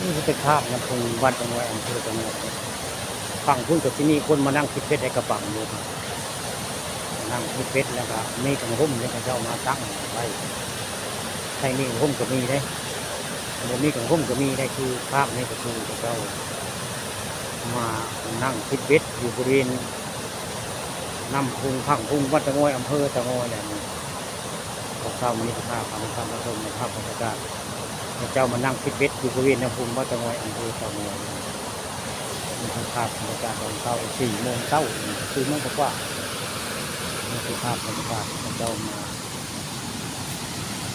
นี่จะเป็นภาพนะพงวัดตรงไว้อำเภอตรงนี้ฝั่งพุ่นกับที่นี่คนมานั่งคิดเพชรในกระปังอยู่ครับนั่งคิดเพชรแล้วก็มีกระหุ่มเนี่ยเขาเจ้ามาตั้งไว้ใครมีกระหุ่มก็มีได้บ่มีกระหุ่มก็มีได้คือภาพนี้ก็คือเขาเจ้ามานั่งคิดเพชรอยู่บริเวณน้ำพุงพังพุงวัดตะงอยอำเภอตะงอยเนี่ยพวกเจ้ามันนี่ภาพทำมาชมในภาพบรรยากาศเจ้ามานั่งคิดเพชรอยู่บริเวณน้ำพุงวัดตะงอยอำเภอตะงอยมีภาพบรรยากาศตอนเช้า4 โมงเช้า4 โมงกว่านี่คือภาพบรรยากาศเจ้ามา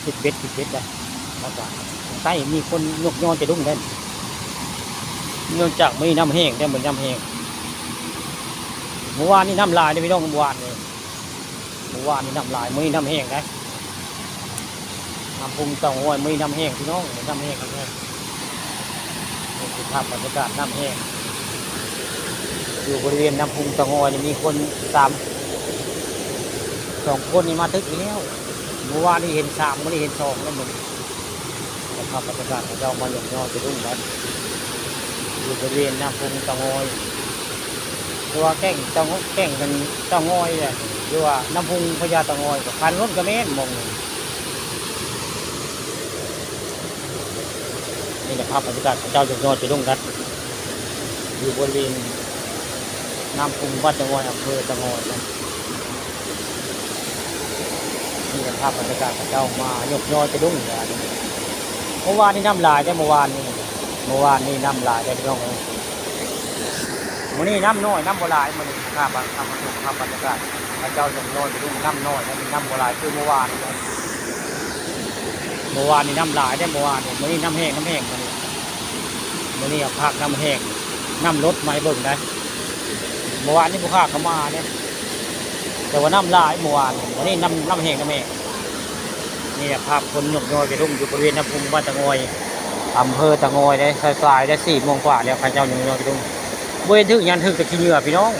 คิดเพชรได้แล้วก็ใต้มีคนยกยอจะดุ้งเล่นเนื่องจากไม่น้ำแห้งได้เหมือนน้ำแห้งเมื่อวานนี่น้ำลายได้ไม่ต้องเมื่อวานเลยเมื่อวานนี่น้ำลายไม่น้ำแห้งได้น้ำพุงเต่างอยไม่น้ำแห้งพี่น้องน้ำแห้งนี่คือภาพบรรยากาศน้ำแห้งอยู่บริเวณน้ำพุงเต่างอยมีคน2 คนนี่มาตึกอยู่แล้วเมื่อวานนี่เห็น3วันนี้เห็น2แล้วมันภาพบรรยากาศเรามาหยกยอจะดุ้งกันอยู่บริเวณน้ำพุงเต่างอยตัวแก่งเต่กันเต่างอยเนี่ยหรือว่าน้ำพุงพญาเต่างอยกับพันรถกระเม็ดมองนี่แหละภาพบรรยากาศเจ้าหยกยอจะดุ้งกันอยู่บริเวณน้ำพุงวัดเต่างอยอำเภอเต่างอยนี่แหละภาพบรรยากาศเจ้ามาหยกยอจะดุ้งกันเมื่อวานนี่น้ำลายได้เมื่อวานนี่น้ำลายได้พี่น้องวันนี้น้ำน้อยน้ำโบราณมันภาพบรรยากาศเจ้าหยกยอจะดุ้งน้ำน้อยแล้วมีน้ำโบราณคือเมื่อวานนี่น้ำลายได้เมื่อวานนี่วันนี้น้ำแห้งวันนี้ภาคน้ำแห้งน้ำลดไม่เบิ่งได้เมื่อวานนี่ผู้ข้าเขามาเนี่ยแต่ว่าน้ำลายเมื่อวานวันนี้น้ำแห้งนี่ภาพคนหยกยอจะดุ้งอยู่บริเวณน้ำพุงบ้านตะงอยอำเภอตะงอยได้สายได้4 โมงกว่าแล้วพระเจ้าหยกยอจะดุ้งเว้นถึงยันถึงตะกี้เหนือพี่น้อง